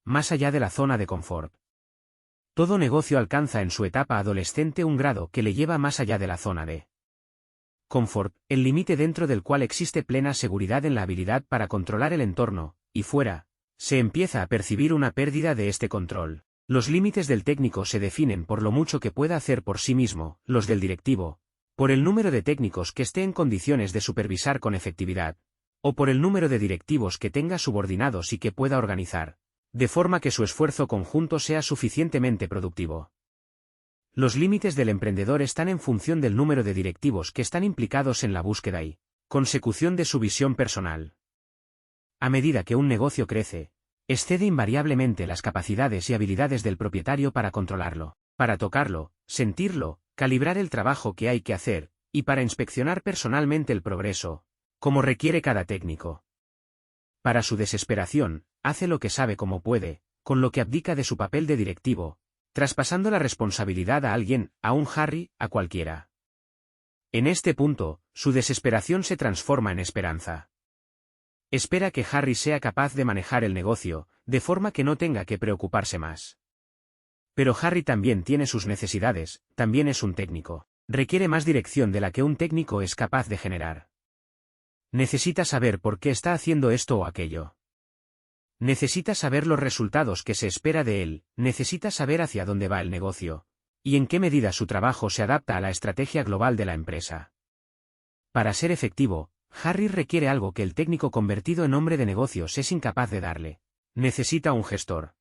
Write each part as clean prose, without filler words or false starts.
más allá de la zona de confort. Todo negocio alcanza en su etapa adolescente un grado que le lleva más allá de la zona de confort, el límite dentro del cual existe plena seguridad en la habilidad para controlar el entorno, y fuera, se empieza a percibir una pérdida de este control. Los límites del técnico se definen por lo mucho que pueda hacer por sí mismo, los del directivo, por el número de técnicos que esté en condiciones de supervisar con efectividad, o por el número de directivos que tenga subordinados y que pueda organizar, de forma que su esfuerzo conjunto sea suficientemente productivo. Los límites del emprendedor están en función del número de directivos que están implicados en la búsqueda y consecución de su visión personal. A medida que un negocio crece, excede invariablemente las capacidades y habilidades del propietario para controlarlo, para tocarlo, sentirlo, calibrar el trabajo que hay que hacer, y para inspeccionar personalmente el progreso, como requiere cada técnico. Para su desesperación, hace lo que sabe como puede, con lo que abdica de su papel de directivo, traspasando la responsabilidad a alguien, a un Harry, a cualquiera. En este punto, su desesperación se transforma en esperanza. Espera que Harry sea capaz de manejar el negocio, de forma que no tenga que preocuparse más. Pero Harry también tiene sus necesidades, también es un técnico. Requiere más dirección de la que un técnico es capaz de generar. Necesita saber por qué está haciendo esto o aquello. Necesita saber los resultados que se espera de él, necesita saber hacia dónde va el negocio, y en qué medida su trabajo se adapta a la estrategia global de la empresa. Para ser efectivo, Harry requiere algo que el técnico convertido en hombre de negocios es incapaz de darle. Necesita un gestor.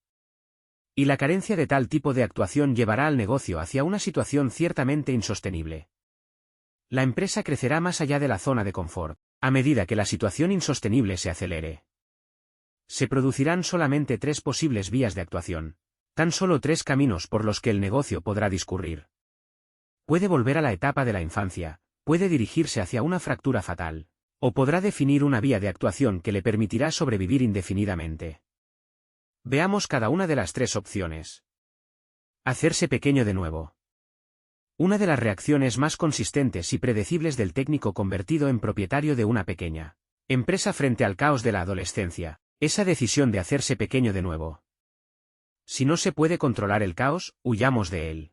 Y la carencia de tal tipo de actuación llevará al negocio hacia una situación ciertamente insostenible. La empresa crecerá más allá de la zona de confort, a medida que la situación insostenible se acelere. Se producirán solamente 3 posibles vías de actuación, tan solo 3 caminos por los que el negocio podrá discurrir. Puede volver a la etapa de la infancia, puede dirigirse hacia una fractura fatal, o podrá definir una vía de actuación que le permitirá sobrevivir indefinidamente. Veamos cada una de las 3 opciones. Hacerse pequeño de nuevo. Una de las reacciones más consistentes y predecibles del técnico convertido en propietario de una pequeña empresa frente al caos de la adolescencia, esa decisión de hacerse pequeño de nuevo. Si no se puede controlar el caos, huyamos de él.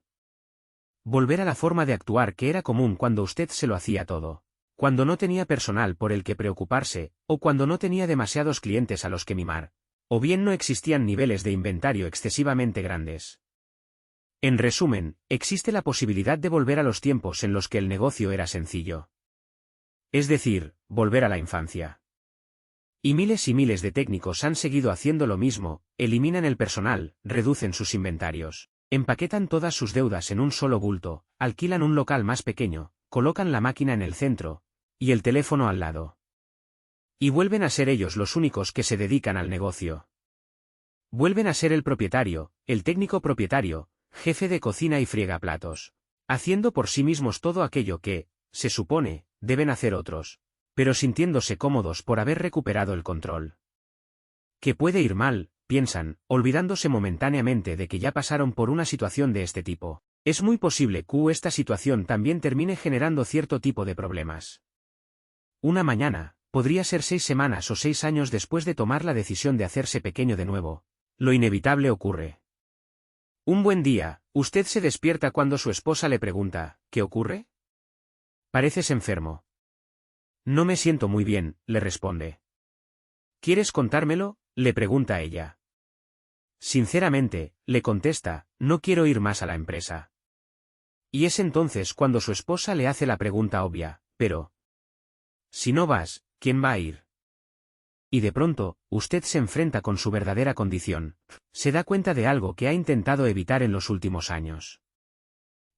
Volver a la forma de actuar que era común cuando usted se lo hacía todo, cuando no tenía personal por el que preocuparse, o cuando no tenía demasiados clientes a los que mimar, o bien no existían niveles de inventario excesivamente grandes. En resumen, existe la posibilidad de volver a los tiempos en los que el negocio era sencillo. Es decir, volver a la infancia. Y miles de técnicos han seguido haciendo lo mismo, eliminan el personal, reducen sus inventarios, empaquetan todas sus deudas en un solo bulto, alquilan un local más pequeño, colocan la máquina en el centro, y el teléfono al lado. Y vuelven a ser ellos los únicos que se dedican al negocio. Vuelven a ser el propietario, el técnico propietario, jefe de cocina y friegaplatos, haciendo por sí mismos todo aquello que, se supone, deben hacer otros, pero sintiéndose cómodos por haber recuperado el control. Que puede ir mal, piensan, olvidándose momentáneamente de que ya pasaron por una situación de este tipo. Es muy posible que esta situación también termine generando cierto tipo de problemas. Una mañana, podría ser 6 semanas o 6 años después de tomar la decisión de hacerse pequeño de nuevo, lo inevitable ocurre. Un buen día, usted se despierta cuando su esposa le pregunta, ¿qué ocurre? Pareces enfermo. No me siento muy bien, le responde. ¿Quieres contármelo?, le pregunta ella. Sinceramente, le contesta, no quiero ir más a la empresa. Y es entonces cuando su esposa le hace la pregunta obvia, pero si no vas, ¿quién va a ir? Y de pronto, usted se enfrenta con su verdadera condición, se da cuenta de algo que ha intentado evitar en los últimos años.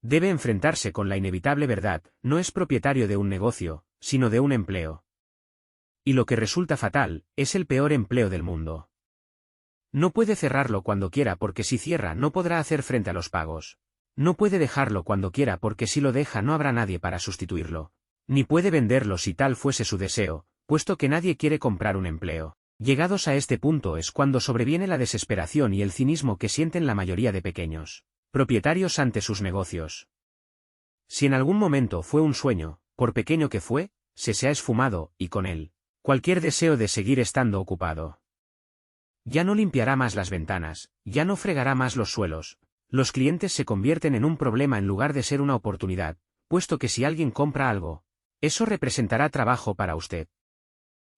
Debe enfrentarse con la inevitable verdad, no es propietario de un negocio, sino de un empleo. Y lo que resulta fatal, es el peor empleo del mundo. No puede cerrarlo cuando quiera porque si cierra no podrá hacer frente a los pagos. No puede dejarlo cuando quiera porque si lo deja no habrá nadie para sustituirlo. Ni puede venderlo si tal fuese su deseo, puesto que nadie quiere comprar un empleo. Llegados a este punto es cuando sobreviene la desesperación y el cinismo que sienten la mayoría de pequeños propietarios ante sus negocios. Si en algún momento fue un sueño, por pequeño que fue, se ha esfumado, y con él, cualquier deseo de seguir estando ocupado. Ya no limpiará más las ventanas, ya no fregará más los suelos. Los clientes se convierten en un problema en lugar de ser una oportunidad, puesto que si alguien compra algo, eso representará trabajo para usted.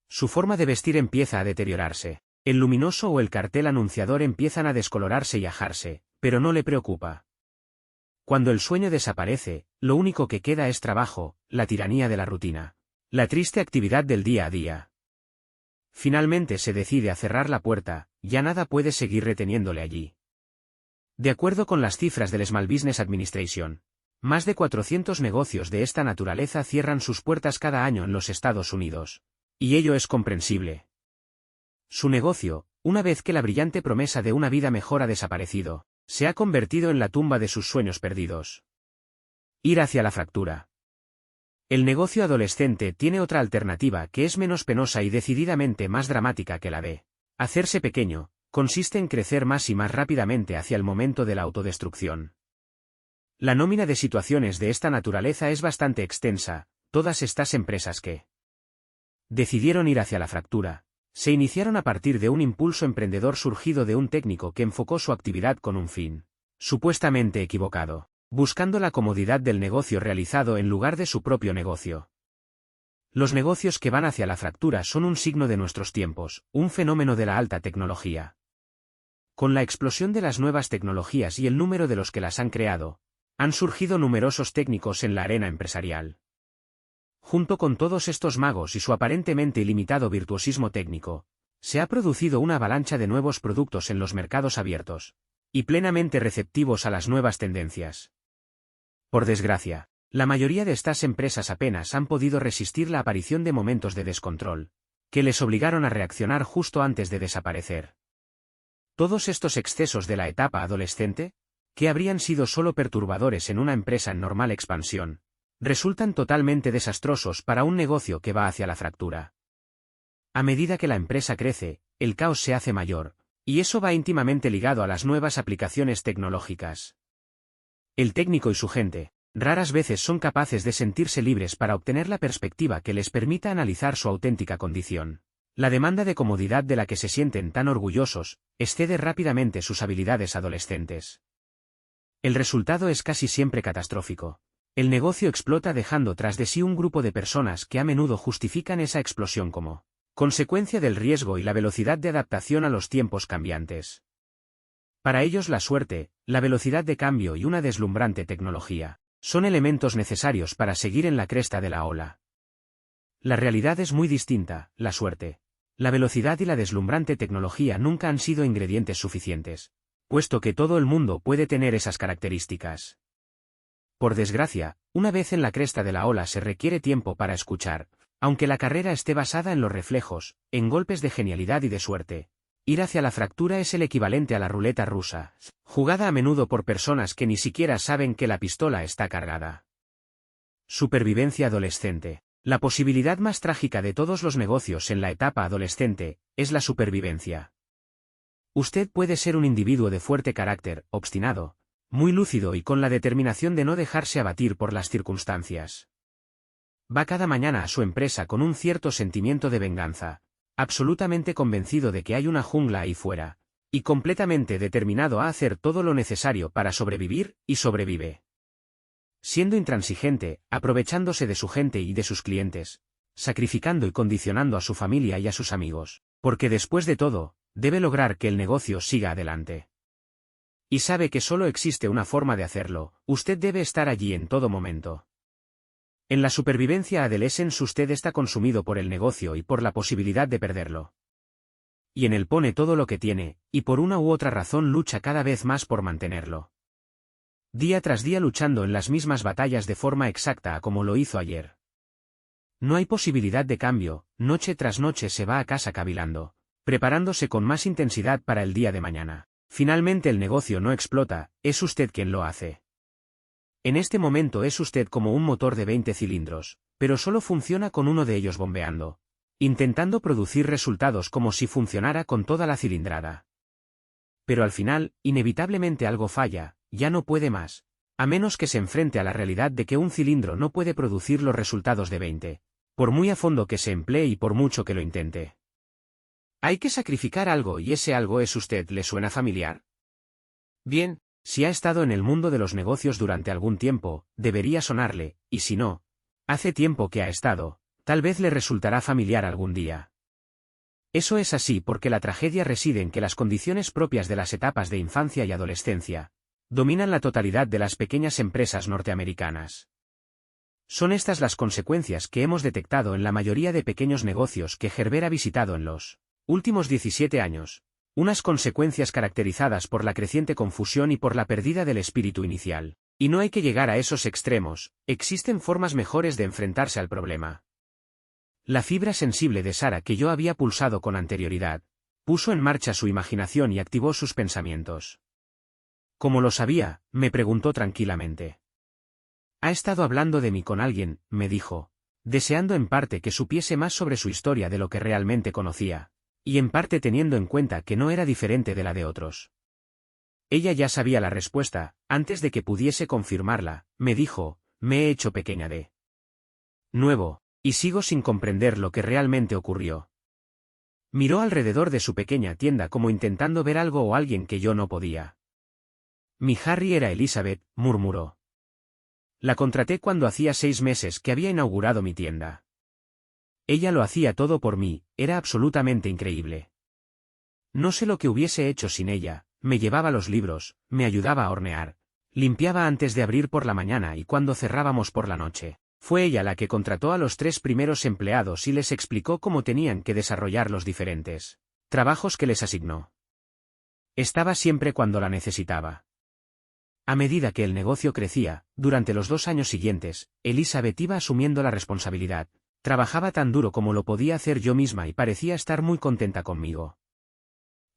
Su forma de vestir empieza a deteriorarse. El luminoso o el cartel anunciador empiezan a descolorarse y ajarse, pero no le preocupa. Cuando el sueño desaparece, lo único que queda es trabajo, la tiranía de la rutina, la triste actividad del día a día. Finalmente se decide a cerrar la puerta, ya nada puede seguir reteniéndole allí. De acuerdo con las cifras del Small Business Administration, más de 400 negocios de esta naturaleza cierran sus puertas cada año en los Estados Unidos. Y ello es comprensible. Su negocio, una vez que la brillante promesa de una vida mejor ha desaparecido, se ha convertido en la tumba de sus sueños perdidos. Ir hacia la fractura. El negocio adolescente tiene otra alternativa que es menos penosa y decididamente más dramática que la de hacerse pequeño, consiste en crecer más y más rápidamente hacia el momento de la autodestrucción. La nómina de situaciones de esta naturaleza es bastante extensa, todas estas empresas que decidieron ir hacia la fractura, se iniciaron a partir de un impulso emprendedor surgido de un técnico que enfocó su actividad con un fin supuestamente equivocado, buscando la comodidad del negocio realizado en lugar de su propio negocio. Los negocios que van hacia la fractura son un signo de nuestros tiempos, un fenómeno de la alta tecnología. Con la explosión de las nuevas tecnologías y el número de los que las han creado, han surgido numerosos técnicos en la arena empresarial. Junto con todos estos magos y su aparentemente ilimitado virtuosismo técnico, se ha producido una avalancha de nuevos productos en los mercados abiertos, y plenamente receptivos a las nuevas tendencias. Por desgracia, la mayoría de estas empresas apenas han podido resistir la aparición de momentos de descontrol, que les obligaron a reaccionar justo antes de desaparecer. Todos estos excesos de la etapa adolescente, que habrían sido solo perturbadores en una empresa en normal expansión, resultan totalmente desastrosos para un negocio que va hacia la fractura. A medida que la empresa crece, el caos se hace mayor, y eso va íntimamente ligado a las nuevas aplicaciones tecnológicas. El técnico y su gente, raras veces son capaces de sentirse libres para obtener la perspectiva que les permita analizar su auténtica condición. La demanda de comodidad de la que se sienten tan orgullosos, excede rápidamente sus habilidades adolescentes. El resultado es casi siempre catastrófico. El negocio explota dejando tras de sí un grupo de personas que a menudo justifican esa explosión como consecuencia del riesgo y la velocidad de adaptación a los tiempos cambiantes. Para ellos la suerte, la velocidad de cambio y una deslumbrante tecnología son elementos necesarios para seguir en la cresta de la ola. La realidad es muy distinta, la suerte, la velocidad y la deslumbrante tecnología nunca han sido ingredientes suficientes, puesto que todo el mundo puede tener esas características. Por desgracia, una vez en la cresta de la ola se requiere tiempo para escuchar, aunque la carrera esté basada en los reflejos, en golpes de genialidad y de suerte. Ir hacia la fractura es el equivalente a la ruleta rusa, jugada a menudo por personas que ni siquiera saben que la pistola está cargada. Supervivencia adolescente. La posibilidad más trágica de todos los negocios en la etapa adolescente es la supervivencia. Usted puede ser un individuo de fuerte carácter, obstinado, muy lúcido y con la determinación de no dejarse abatir por las circunstancias. Va cada mañana a su empresa con un cierto sentimiento de venganza, absolutamente convencido de que hay una jungla ahí fuera, y completamente determinado a hacer todo lo necesario para sobrevivir, y sobrevive. Siendo intransigente, aprovechándose de su gente y de sus clientes, sacrificando y condicionando a su familia y a sus amigos, porque después de todo, debe lograr que el negocio siga adelante. Y sabe que solo existe una forma de hacerlo, usted debe estar allí en todo momento. En la supervivencia adolescente usted está consumido por el negocio y por la posibilidad de perderlo. Y en él pone todo lo que tiene, y por una u otra razón lucha cada vez más por mantenerlo. Día tras día luchando en las mismas batallas de forma exacta como lo hizo ayer. No hay posibilidad de cambio, noche tras noche se va a casa cavilando, preparándose con más intensidad para el día de mañana. Finalmente el negocio no explota, es usted quien lo hace. En este momento es usted como un motor de 20 cilindros, pero solo funciona con uno de ellos bombeando, intentando producir resultados como si funcionara con toda la cilindrada. Pero al final, inevitablemente algo falla, ya no puede más, a menos que se enfrente a la realidad de que un cilindro no puede producir los resultados de 20, por muy a fondo que se emplee y por mucho que lo intente. Hay que sacrificar algo y ese algo es usted, ¿le suena familiar? Bien, si ha estado en el mundo de los negocios durante algún tiempo, debería sonarle, y si no, hace tiempo que ha estado, tal vez le resultará familiar algún día. Eso es así porque la tragedia reside en que las condiciones propias de las etapas de infancia y adolescencia dominan la totalidad de las pequeñas empresas norteamericanas. Son estas las consecuencias que hemos detectado en la mayoría de pequeños negocios que Gerber ha visitado en los últimos 17 años, unas consecuencias caracterizadas por la creciente confusión y por la pérdida del espíritu inicial. Y no hay que llegar a esos extremos, existen formas mejores de enfrentarse al problema. La fibra sensible de Sara que yo había pulsado con anterioridad, puso en marcha su imaginación y activó sus pensamientos. ¿Cómo lo sabía?, me preguntó tranquilamente. Ha estado hablando de mí con alguien, me dijo, deseando en parte que supiese más sobre su historia de lo que realmente conocía, y en parte teniendo en cuenta que no era diferente de la de otros. Ella ya sabía la respuesta, antes de que pudiese confirmarla, me dijo, me he hecho pequeña de nuevo, y sigo sin comprender lo que realmente ocurrió. Miró alrededor de su pequeña tienda como intentando ver algo o alguien que yo no podía. Mi Harry era Elizabeth, murmuró. La contraté cuando hacía 6 meses que había inaugurado mi tienda. Ella lo hacía todo por mí, era absolutamente increíble. No sé lo que hubiese hecho sin ella, me llevaba los libros, me ayudaba a hornear, limpiaba antes de abrir por la mañana y cuando cerrábamos por la noche. Fue ella la que contrató a los 3 primeros empleados y les explicó cómo tenían que desarrollar los diferentes trabajos que les asignó. Estaba siempre cuando la necesitaba. A medida que el negocio crecía, durante los 2 años siguientes, Elizabeth iba asumiendo la responsabilidad. Trabajaba tan duro como lo podía hacer yo misma y parecía estar muy contenta conmigo.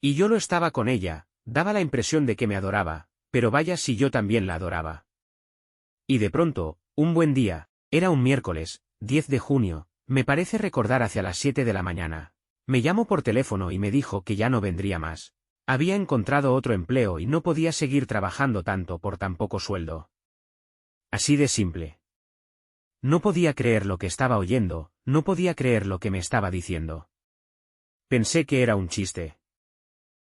Y yo lo estaba con ella, daba la impresión de que me adoraba, pero vaya si yo también la adoraba. Y de pronto, un buen día, era un miércoles, 10 de junio, me parece recordar hacia las 7 de la mañana. Me llamó por teléfono y me dijo que ya no vendría más. Había encontrado otro empleo y no podía seguir trabajando tanto por tan poco sueldo. Así de simple. No podía creer lo que estaba oyendo, no podía creer lo que me estaba diciendo. Pensé que era un chiste.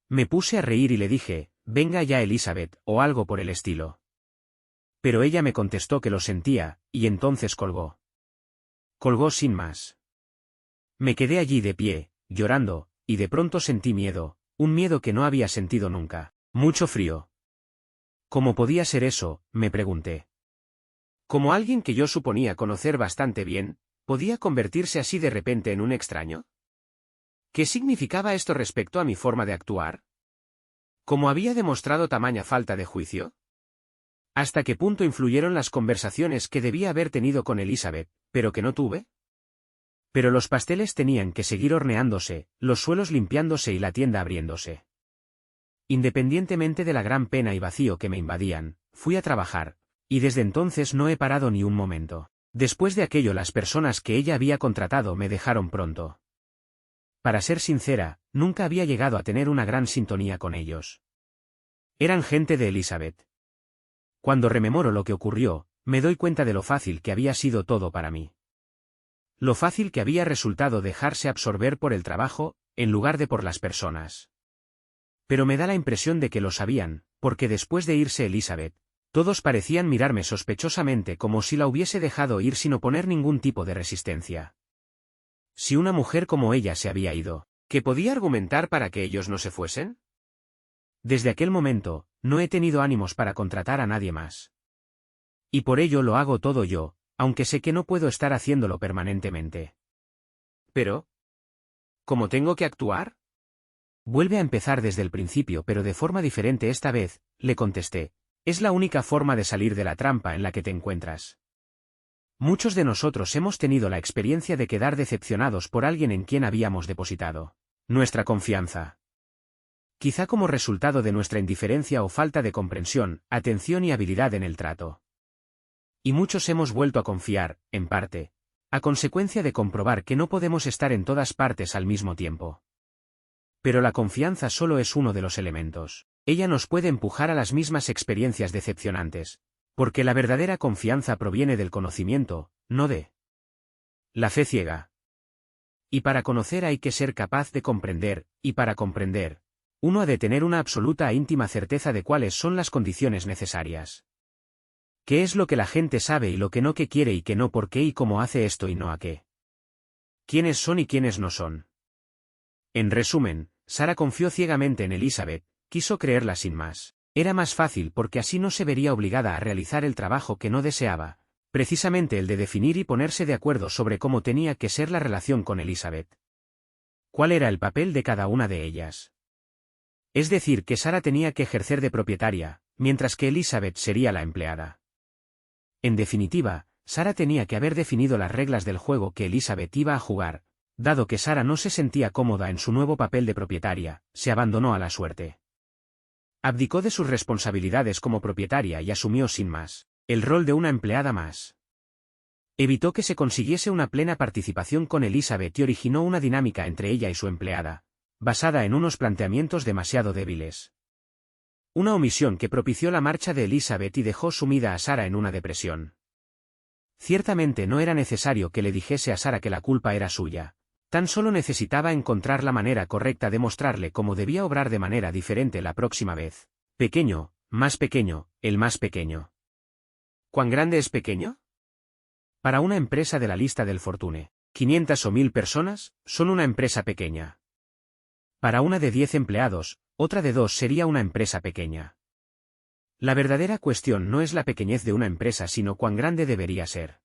Me puse a reír y le dije, venga ya Elizabeth, o algo por el estilo. Pero ella me contestó que lo sentía, y entonces colgó. Colgó sin más. Me quedé allí de pie, llorando, y de pronto sentí miedo, un miedo que no había sentido nunca, mucho frío. ¿Cómo podía ser eso?, me pregunté. ¿Como alguien que yo suponía conocer bastante bien, podía convertirse así de repente en un extraño? ¿Qué significaba esto respecto a mi forma de actuar? ¿Cómo había demostrado tamaña falta de juicio? ¿Hasta qué punto influyeron las conversaciones que debía haber tenido con Elizabeth, pero que no tuve? Pero los pasteles tenían que seguir horneándose, los suelos limpiándose y la tienda abriéndose. Independientemente de la gran pena y vacío que me invadían, fui a trabajar, y desde entonces no he parado ni un momento. Después de aquello las personas que ella había contratado me dejaron pronto. Para ser sincera, nunca había llegado a tener una gran sintonía con ellos. Eran gente de Elizabeth. Cuando rememoro lo que ocurrió, me doy cuenta de lo fácil que había sido todo para mí. Lo fácil que había resultado dejarse absorber por el trabajo, en lugar de por las personas. Pero me da la impresión de que lo sabían, porque después de irse Elizabeth, todos parecían mirarme sospechosamente como si la hubiese dejado ir sin oponer ningún tipo de resistencia. Si una mujer como ella se había ido, ¿qué podía argumentar para que ellos no se fuesen? Desde aquel momento, no he tenido ánimos para contratar a nadie más. Y por ello lo hago todo yo, aunque sé que no puedo estar haciéndolo permanentemente. Pero, ¿cómo tengo que actuar? Vuelve a empezar desde el principio pero de forma diferente esta vez, le contesté. Es la única forma de salir de la trampa en la que te encuentras. Muchos de nosotros hemos tenido la experiencia de quedar decepcionados por alguien en quien habíamos depositado nuestra confianza. Quizá como resultado de nuestra indiferencia o falta de comprensión, atención y habilidad en el trato. Y muchos hemos vuelto a confiar, en parte, a consecuencia de comprobar que no podemos estar en todas partes al mismo tiempo. Pero la confianza solo es uno de los elementos. Ella nos puede empujar a las mismas experiencias decepcionantes, porque la verdadera confianza proviene del conocimiento, no de la fe ciega. Y para conocer hay que ser capaz de comprender, y para comprender, uno ha de tener una absoluta e íntima certeza de cuáles son las condiciones necesarias. ¿Qué es lo que la gente sabe y lo que no, qué quiere y qué no, por qué y cómo hace esto y no a qué? ¿Quiénes son y quiénes no son? En resumen, Sara confió ciegamente en Elizabeth, quiso creerla sin más. Era más fácil porque así no se vería obligada a realizar el trabajo que no deseaba, precisamente el de definir y ponerse de acuerdo sobre cómo tenía que ser la relación con Elizabeth. ¿Cuál era el papel de cada una de ellas? Es decir, que Sara tenía que ejercer de propietaria, mientras que Elizabeth sería la empleada. En definitiva, Sara tenía que haber definido las reglas del juego que Elizabeth iba a jugar. Dado que Sara no se sentía cómoda en su nuevo papel de propietaria, se abandonó a la suerte. Abdicó de sus responsabilidades como propietaria y asumió sin más el rol de una empleada más. Evitó que se consiguiese una plena participación con Elizabeth y originó una dinámica entre ella y su empleada, basada en unos planteamientos demasiado débiles. Una omisión que propició la marcha de Elizabeth y dejó sumida a Sara en una depresión. Ciertamente no era necesario que le dijese a Sara que la culpa era suya. Tan solo necesitaba encontrar la manera correcta de mostrarle cómo debía obrar de manera diferente la próxima vez. Pequeño, más pequeño, el más pequeño. ¿Cuán grande es pequeño? Para una empresa de la lista del Fortune, 500 o 1000 personas, son una empresa pequeña. Para una de 10 empleados, otra de 2 sería una empresa pequeña. La verdadera cuestión no es la pequeñez de una empresa sino cuán grande debería ser.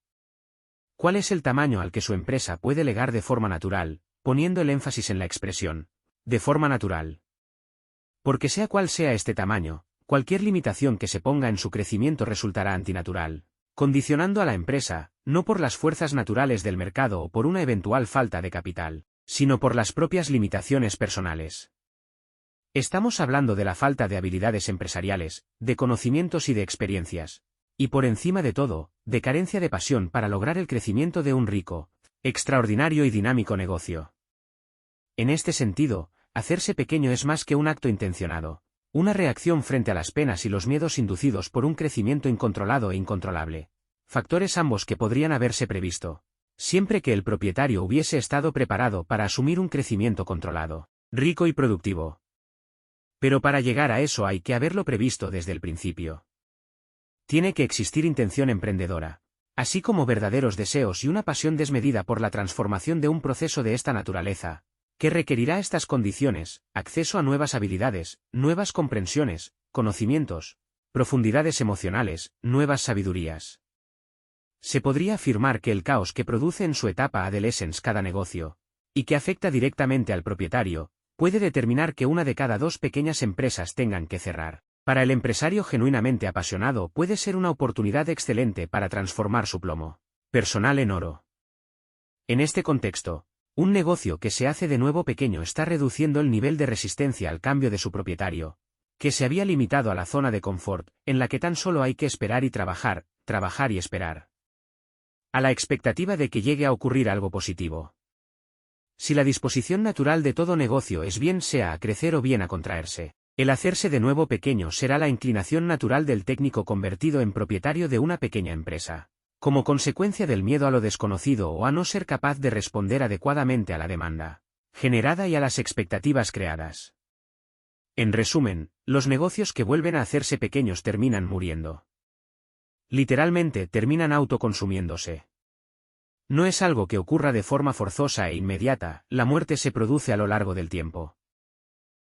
¿Cuál es el tamaño al que su empresa puede llegar de forma natural, poniendo el énfasis en la expresión, de forma natural? Porque sea cual sea este tamaño, cualquier limitación que se ponga en su crecimiento resultará antinatural, condicionando a la empresa, no por las fuerzas naturales del mercado o por una eventual falta de capital, sino por las propias limitaciones personales. Estamos hablando de la falta de habilidades empresariales, de conocimientos y de experiencias. Y por encima de todo, de carencia de pasión para lograr el crecimiento de un rico, extraordinario y dinámico negocio. En este sentido, hacerse pequeño es más que un acto intencionado, una reacción frente a las penas y los miedos inducidos por un crecimiento incontrolado e incontrolable, factores ambos que podrían haberse previsto, siempre que el propietario hubiese estado preparado para asumir un crecimiento controlado, rico y productivo. Pero para llegar a eso hay que haberlo previsto desde el principio. Tiene que existir intención emprendedora, así como verdaderos deseos y una pasión desmedida por la transformación de un proceso de esta naturaleza, que requerirá estas condiciones: acceso a nuevas habilidades, nuevas comprensiones, conocimientos, profundidades emocionales, nuevas sabidurías. Se podría afirmar que el caos que produce en su etapa adolescence cada negocio, y que afecta directamente al propietario, puede determinar que una de cada 2 pequeñas empresas tengan que cerrar. Para el empresario genuinamente apasionado puede ser una oportunidad excelente para transformar su plomo personal en oro. En este contexto, un negocio que se hace de nuevo pequeño está reduciendo el nivel de resistencia al cambio de su propietario, que se había limitado a la zona de confort, en la que tan solo hay que esperar y trabajar, trabajar y esperar. A la expectativa de que llegue a ocurrir algo positivo. Si la disposición natural de todo negocio es bien sea a crecer o bien a contraerse, el hacerse de nuevo pequeño será la inclinación natural del técnico convertido en propietario de una pequeña empresa, como consecuencia del miedo a lo desconocido o a no ser capaz de responder adecuadamente a la demanda generada y a las expectativas creadas. En resumen, los negocios que vuelven a hacerse pequeños terminan muriendo. Literalmente terminan autoconsumiéndose. No es algo que ocurra de forma forzosa e inmediata, la muerte se produce a lo largo del tiempo.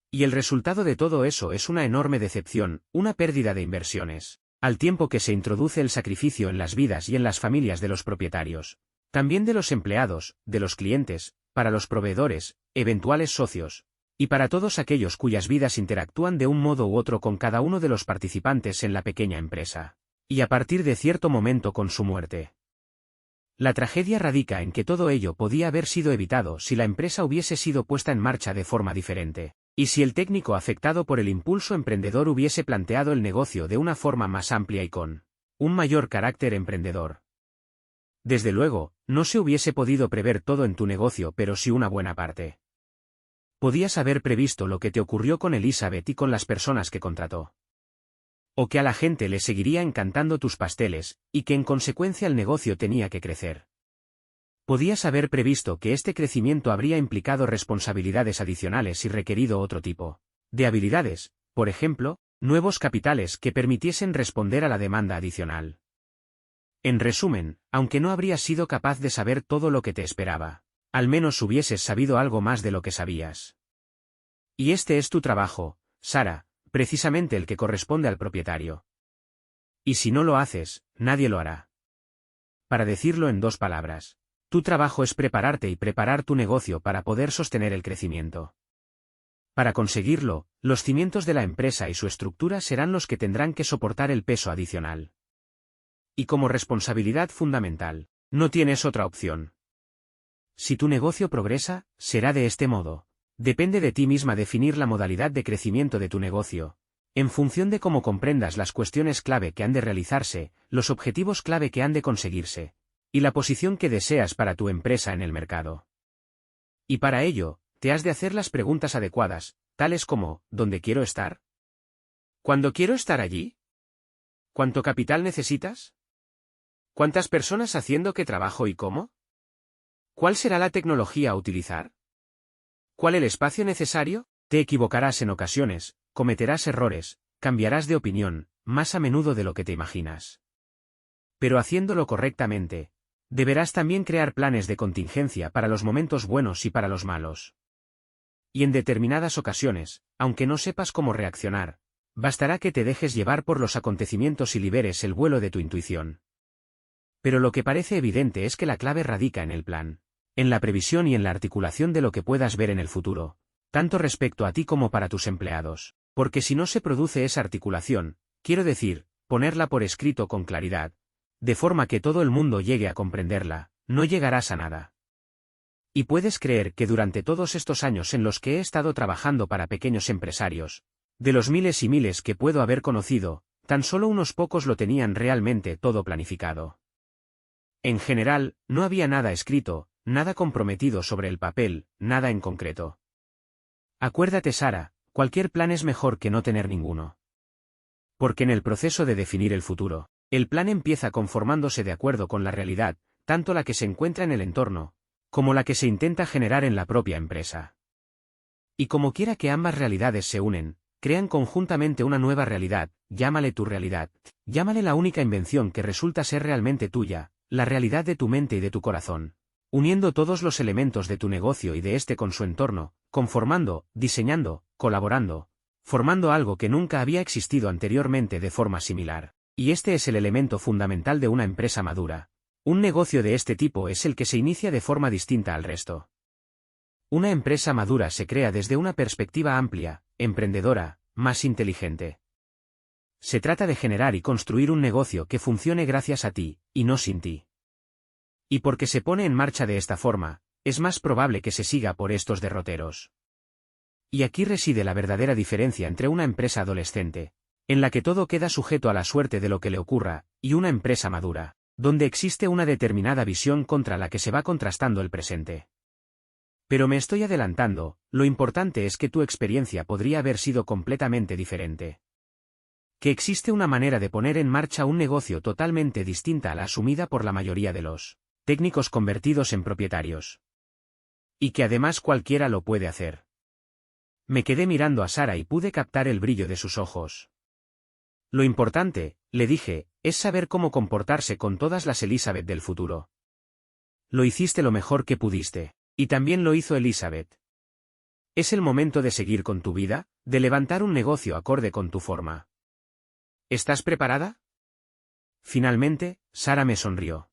Y el resultado de todo eso es una enorme decepción, una pérdida de inversiones, al tiempo que se introduce el sacrificio en las vidas y en las familias de los propietarios, también de los empleados, de los clientes, para los proveedores, eventuales socios, y para todos aquellos cuyas vidas interactúan de un modo u otro con cada uno de los participantes en la pequeña empresa, y a partir de cierto momento con su muerte. La tragedia radica en que todo ello podía haber sido evitado si la empresa hubiese sido puesta en marcha de forma diferente, y si el técnico afectado por el impulso emprendedor hubiese planteado el negocio de una forma más amplia y con un mayor carácter emprendedor. Desde luego, no se hubiese podido prever todo en tu negocio, pero sí una buena parte. Podías haber previsto lo que te ocurrió con Elizabeth y con las personas que contrató. O que a la gente le seguiría encantando tus pasteles, y que en consecuencia el negocio tenía que crecer. Podías haber previsto que este crecimiento habría implicado responsabilidades adicionales y requerido otro tipo de habilidades, por ejemplo, nuevos capitales que permitiesen responder a la demanda adicional. En resumen, aunque no habrías sido capaz de saber todo lo que te esperaba, al menos hubieses sabido algo más de lo que sabías. Y este es tu trabajo, Sara, precisamente el que corresponde al propietario. Y si no lo haces, nadie lo hará. Para decirlo en 2 palabras, tu trabajo es prepararte y preparar tu negocio para poder sostener el crecimiento. Para conseguirlo, los cimientos de la empresa y su estructura serán los que tendrán que soportar el peso adicional. Y como responsabilidad fundamental, no tienes otra opción. Si tu negocio progresa, será de este modo. Depende de ti misma definir la modalidad de crecimiento de tu negocio, en función de cómo comprendas las cuestiones clave que han de realizarse, los objetivos clave que han de conseguirse, y la posición que deseas para tu empresa en el mercado. Y para ello, te has de hacer las preguntas adecuadas, tales como, ¿dónde quiero estar? ¿Cuándo quiero estar allí? ¿Cuánto capital necesitas? ¿Cuántas personas haciendo qué trabajo y cómo? ¿Cuál será la tecnología a utilizar? ¿Cuál el espacio necesario? Te equivocarás en ocasiones, cometerás errores, cambiarás de opinión, más a menudo de lo que te imaginas. Pero haciéndolo correctamente, deberás también crear planes de contingencia para los momentos buenos y para los malos. Y en determinadas ocasiones, aunque no sepas cómo reaccionar, bastará que te dejes llevar por los acontecimientos y liberes el vuelo de tu intuición. Pero lo que parece evidente es que la clave radica en el plan, en la previsión y en la articulación de lo que puedas ver en el futuro, tanto respecto a ti como para tus empleados, porque si no se produce esa articulación, quiero decir, ponerla por escrito con claridad, de forma que todo el mundo llegue a comprenderla, no llegarás a nada. Y puedes creer que durante todos estos años en los que he estado trabajando para pequeños empresarios, de los miles y miles que puedo haber conocido, tan solo unos pocos lo tenían realmente todo planificado. En general, no había nada escrito, nada comprometido sobre el papel, nada en concreto. Acuérdate, Sara, cualquier plan es mejor que no tener ninguno. Porque en el proceso de definir el futuro, el plan empieza conformándose de acuerdo con la realidad, tanto la que se encuentra en el entorno, como la que se intenta generar en la propia empresa. Y como quiera que ambas realidades se unen, crean conjuntamente una nueva realidad, llámale tu realidad, llámale la única invención que resulta ser realmente tuya, la realidad de tu mente y de tu corazón, uniendo todos los elementos de tu negocio y de este con su entorno, conformando, diseñando, colaborando, formando algo que nunca había existido anteriormente de forma similar. Y este es el elemento fundamental de una empresa madura. Un negocio de este tipo es el que se inicia de forma distinta al resto. Una empresa madura se crea desde una perspectiva amplia, emprendedora, más inteligente. Se trata de generar y construir un negocio que funcione gracias a ti, y no sin ti. Y porque se pone en marcha de esta forma, es más probable que se siga por estos derroteros. Y aquí reside la verdadera diferencia entre una empresa adolescente, en la que todo queda sujeto a la suerte de lo que le ocurra, y una empresa madura, donde existe una determinada visión contra la que se va contrastando el presente. Pero me estoy adelantando, lo importante es que tu experiencia podría haber sido completamente diferente. Que existe una manera de poner en marcha un negocio totalmente distinta a la asumida por la mayoría de los técnicos convertidos en propietarios. Y que además cualquiera lo puede hacer. Me quedé mirando a Sara y pude captar el brillo de sus ojos. Lo importante, le dije, es saber cómo comportarse con todas las Elizabeth del futuro. Lo hiciste lo mejor que pudiste, y también lo hizo Elizabeth. Es el momento de seguir con tu vida, de levantar un negocio acorde con tu forma. ¿Estás preparada? Finalmente, Sara me sonrió.